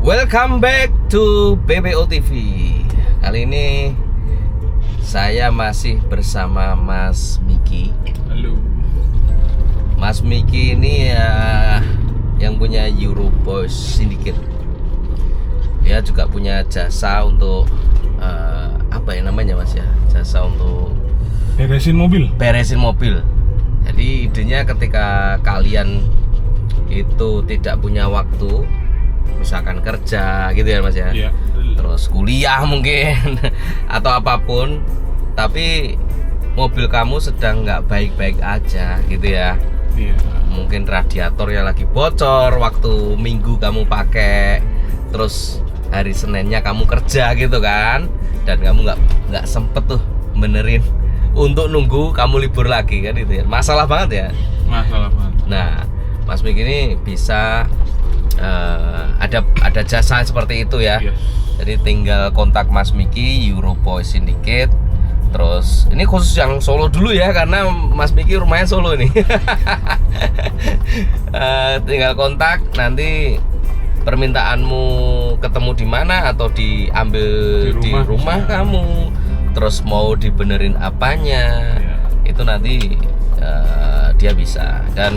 Welcome back to BBO TV. Kali ini saya masih bersama Mas Miki. Halo. Mas Miki ini ya yang punya Euroboys Syndicate. Dia juga punya jasa untuk apa ya namanya Mas ya? Jasa untuk Beresin mobil. Jadi idenya ketika kalian itu tidak punya waktu, misalkan kerja gitu ya Mas ya, Iya. terus kuliah mungkin atau apapun, tapi mobil kamu sedang nggak baik-baik aja gitu ya. Iya. Mungkin radiatornya lagi bocor waktu Minggu kamu pakai, terus hari Seninnya kamu kerja gitu kan, dan kamu nggak sempet tuh benerin untuk nunggu kamu libur lagi kan, itu ya masalah banget ya. Masalah banget. Nah, Mas Miki ini bisa ada jasa seperti itu ya. Yes. Jadi tinggal kontak Mas Miki Euroboys Syndicate. Terus ini khusus yang Solo dulu ya, karena Mas Miki rumahnya Solo nih. Tinggal kontak, nanti permintaanmu ketemu di mana atau diambil di rumah kamu. Terus mau dibenerin apanya, itu nanti dia bisa, dan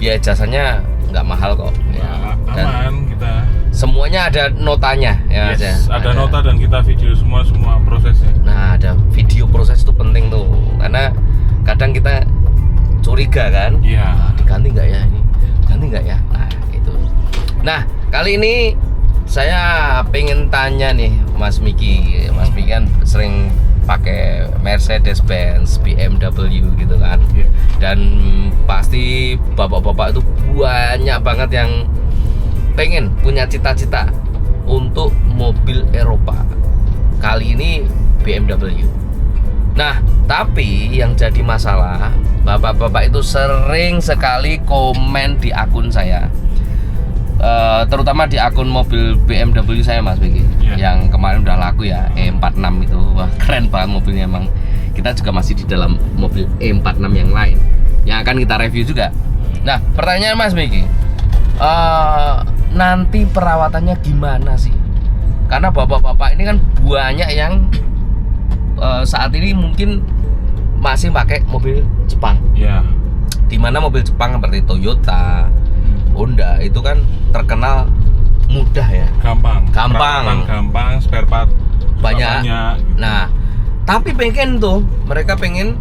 biaya jasanya nggak mahal kok ya. Dan aman kita. semuanya ada notanya ya. Yes, ada nota dan kita video semua prosesnya. Nah, ada video proses itu penting tuh, karena kadang kita curiga kan. Iya. Diganti nggak ya ini, ganti nggak ya, nah itu. Nah, kali ini saya pengen tanya nih Mas Miki. Mas Miki kan sering pakai Mercedes-Benz, BMW gitu kan. Iya. Dan pasti bapak-bapak itu banyak banget yang pengen punya cita-cita untuk mobil Eropa. Kali ini BMW. Nah, tapi yang jadi masalah, bapak-bapak itu sering sekali komen di akun saya, terutama di akun mobil BMW saya Mas Miki, yang kemarin udah laku ya, E46 itu. Wah, keren banget mobilnya emang. Kita juga masih di dalam mobil E46 yang lain yang akan kita review juga. Nah, pertanyaan Mas Miki, nanti perawatannya gimana sih? Karena bapak-bapak ini kan banyak yang saat ini mungkin masih pakai mobil Jepang. Iya. Dimana mobil Jepang seperti Toyota, Honda itu kan terkenal mudah ya. Gampang. Gampang. Gampang, spare part Banyak. Gitu. Nah, tapi pengen tuh, mereka pengen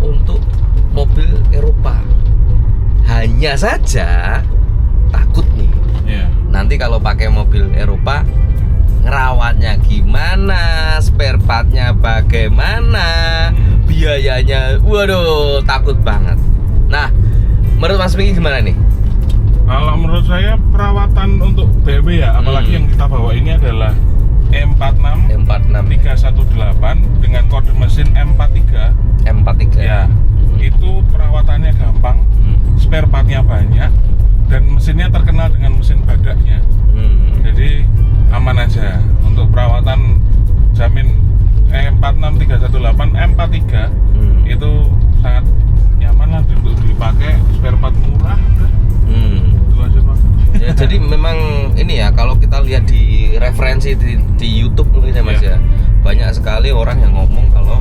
untuk mobil Eropa. Hanya saja takut nih. Iya. Nanti kalau pakai mobil Eropa, ngerawatnya gimana, spare partnya bagaimana, biayanya, waduh, takut banget. Nah, menurut Mas Miki gimana nih? Kalau menurut saya perawatan untuk BMW ya, apalagi yang kita bawa ini adalah M46 318 dengan kode mesin M43. Ya, itu perawatannya gampang, spare partnya banyak, dan mesinnya terkenal dengan mesin badaknya. Jadi aman aja untuk perawatan, jamin. M46 318 M43 itu sangat nyaman lah untuk dipakai, spare part murah. Itu aja Pak. Ya, jadi memang ini ya, kalau kita lihat di referensi di YouTube mungkin ya Mas ya, banyak sekali orang yang ngomong kalau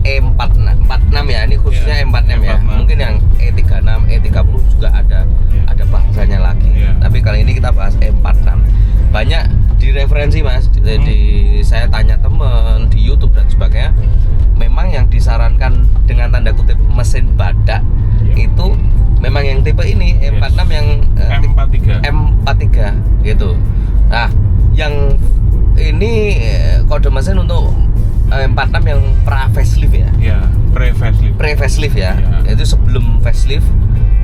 E46 ya, ini khususnya E46 ya. Mungkin yang E36, E30 juga ada bahasanya lagi. Tapi kali ini kita bahas E46. Banyak di referensi Mas, di saya tanya temen di YouTube dan sebagainya, memang yang disarankan dengan tanda kutip mesin badak itu memang yang tipe ini M46 yang M43 gitu. Nah, yang ini kode mesin untuk M46 yang pra facelift ya. Ya, pre facelift ya. Itu sebelum facelift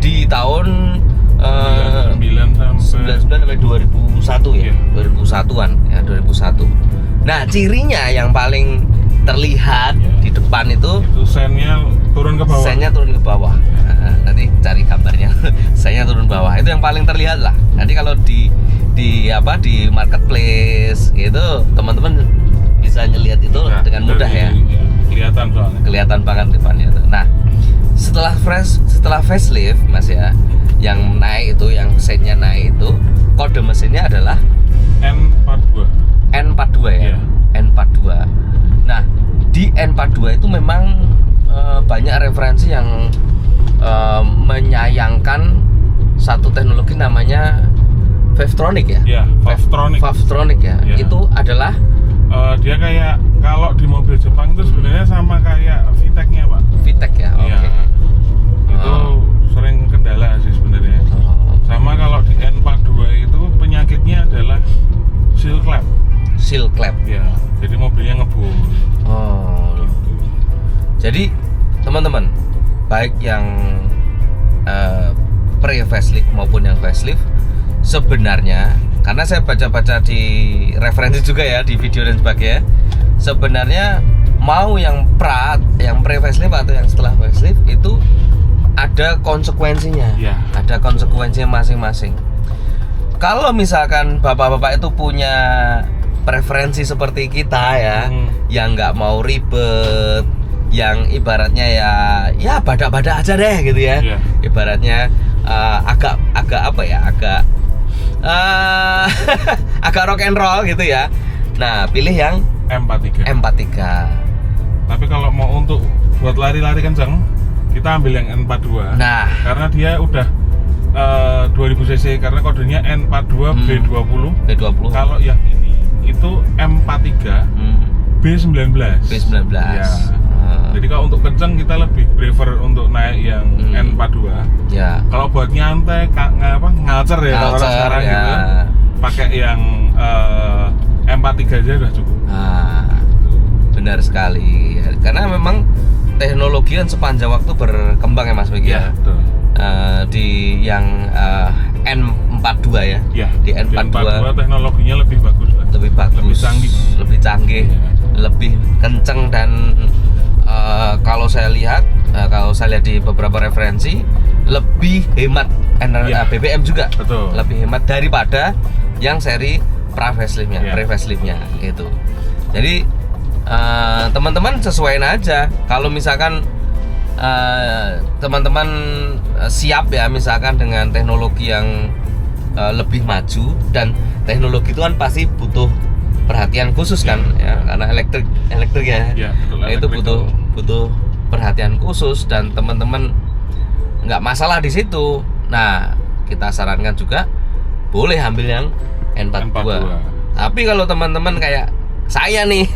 di tahun 99 sampai 2001 ya. 2001-an ya, 2001. Nah, cirinya yang paling terlihat di depan itu sennya turun ke bawah. Sennya turun ke bawah. Nah, nanti cari gambarnya. Sennya turun ke bawah. Itu yang paling terlihat lah. Nanti kalau di marketplace gitu, teman-teman bisa ngelihat itu dengan mudah ya. Kelihatan soalnya. Kelihatan banget depannya tuh. Nah, setelah facelift Mas ya, yang naik itu, yang sennya naik itu, kode mesinnya adalah N42. N42 ya. Iya. N42. Nah, di N42 itu memang banyak referensi yang menyayangkan satu teknologi namanya Wavetronic ya. Ya, Wavetronic ya. Iya. Itu adalah dia kayak kalau di mobil Jepang itu sebenarnya sama kayak VTEC-nya, Pak. VTEC ya. Oke. Iya. Itu sering kendala sih sebenarnya. Sama kalau di N42 itu penyakitnya adalah seal clap. Seal clap. Ya, jadi mobilnya ngebul. Oh. Jadi teman-teman, baik yang pre-facelift maupun yang facelift, sebenarnya karena saya baca-baca di referensi juga ya di video dan sebagainya, sebenarnya mau yang pre-facelift atau yang setelah facelift itu ada konsekuensinya. Ya. Ada konsekuensinya masing-masing. Kalau misalkan bapak-bapak itu punya preferensi seperti kita ya, yang nggak mau ribet, yang ibaratnya ya badak-badak aja deh gitu ya. Yeah. Ibaratnya agak apa ya, agak rock and roll gitu ya. Nah, pilih yang M43. Tapi kalau mau untuk buat lari-lari kenceng, kita ambil yang N42. Nah, karena dia udah 2000 cc, karena kodenya N42 B20. Kalau yang ini itu M43 B19. B19. Ya. Jadi kalau untuk kenceng kita lebih prefer untuk naik yang N42. Ya. Kalau buat nyantai ngalcer ya kalau orang sekarang ya. gitu, pakai yang M43 aja udah cukup. Benar sekali. Karena memang teknologi kan sepanjang waktu berkembang ya Mas Miki ya. Betul. Di yang N42 ya. Ya. Di N42 teknologinya lebih bagus. Lebih bagus, lebih canggih, ya. lebih kenceng dan kalau saya lihat di beberapa referensi lebih hemat BBM juga. Betul. Lebih hemat daripada yang seri pre-faceliftnya gitu. Jadi teman-teman sesuaiin aja. Kalau misalkan teman-teman siap ya misalkan dengan teknologi yang lebih maju, dan teknologi itu kan pasti butuh perhatian khusus kan ya, karena elektrik ya, itu butuh perhatian khusus dan teman-teman nggak masalah di situ. Nah, kita sarankan juga boleh ambil yang N42. Tapi kalau teman-teman kayak saya nih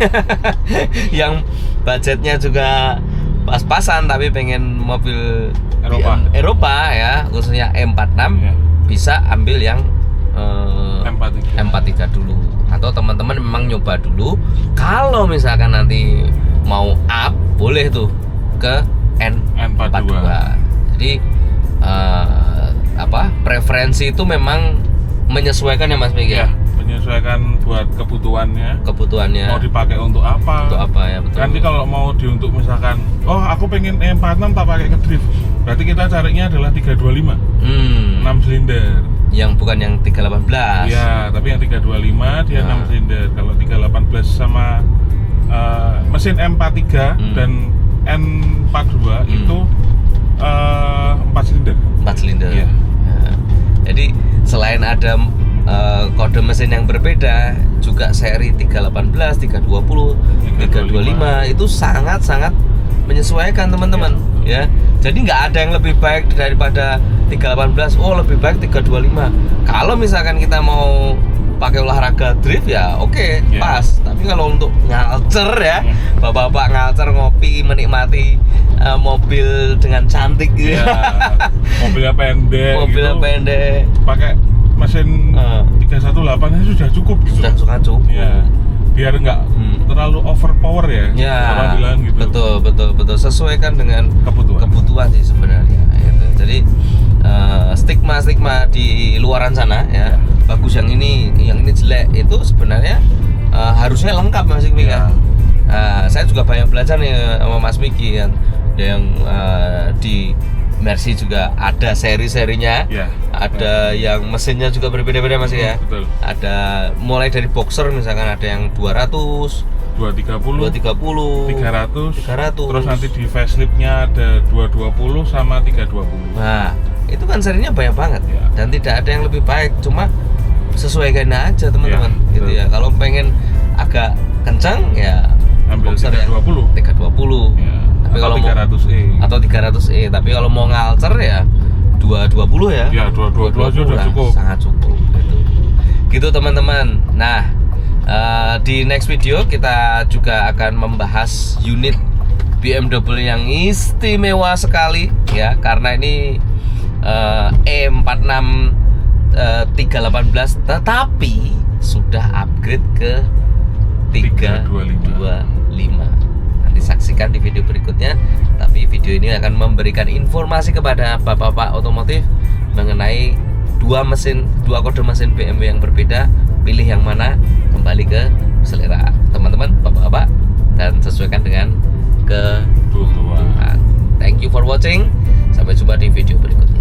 yang budgetnya juga pas-pasan tapi pengen mobil Eropa ya, khususnya M46 bisa ambil yang M43 dulu, atau teman-teman memang nyoba dulu. Kalau misalkan nanti mau up, boleh tuh ke N42. Jadi preferensi itu memang menyesuaikan ya Mas Miki ya. Menyesuaikan buat kebutuhannya. Mau dipakai untuk apa? Ya, betul. Nanti kalau mau untuk misalkan, aku pengen M46 tak pakai ke drift, berarti kita carinya adalah 325, 6 silinder. Yang bukan yang 318. Iya, tapi yang 325 dia 6 silinder. Kalau 318 sama mesin M43 dan N42 itu 4 silinder. 4 silinder. Iya. Nah, jadi selain ada kode mesin yang berbeda, juga seri 318, 320, 325 itu sangat-sangat menyesuaikan teman-teman ya. Jadi nggak ada yang lebih baik daripada 318. Lebih baik 325. Kalau misalkan kita mau pakai olahraga drift ya oke, pas. Tapi kalau untuk ngalcer ya, bapak-bapak ngalcer ngopi menikmati mobil dengan cantik gitu. Mobilnya pendek. Pakai mesin 318 sudah cukup gitu. Sudah cukup. Ya. Biar nggak terlalu overpower ya. Orang bilang gitu. Betul. Sesuaikan dengan kebutuhan sih sebenarnya. Gitu. Jadi stigma di luaran sana ya, bagus yang ini jelek, itu sebenarnya harusnya lengkap Mas Miki kan. Saya juga banyak belajar nih sama Mas Miki kan. Yang di Mercy juga ada seri-serinya, ada yang mesinnya juga berbeda-beda Mas ya. Betul. Ada mulai dari boxer misalkan ada yang 200, 230, 300. Terus nanti di faceliftnya ada 220 sama 320. Nah, itu kan serinya banyak banget dan tidak ada yang lebih baik. Cuma sesuaikan aja teman-teman Ya, gitu betul. ya. Kalau pengen agak kencang ya Ambil boxer yang 320. 320. Ya. Tapi kalau mau 300e atau 300e, tapi kalau mau ngalcer ya 220 ya. Ya 220 aja udah lah, cukup. sangat cukup gitu. Gitu teman-teman. Nah, di next video kita juga akan membahas unit BMW yang istimewa sekali ya, karena ini E46 318 tetapi sudah upgrade ke 325. Nanti saksikan di video berikutnya. Tapi video ini akan memberikan informasi kepada bapak-bapak otomotif mengenai dua kode mesin BMW yang berbeda. Pilih yang mana, kembali ke selera teman-teman, bapak-bapak, dan sesuaikan dengan kebutuhan. Thank you for watching. Sampai jumpa di video berikutnya.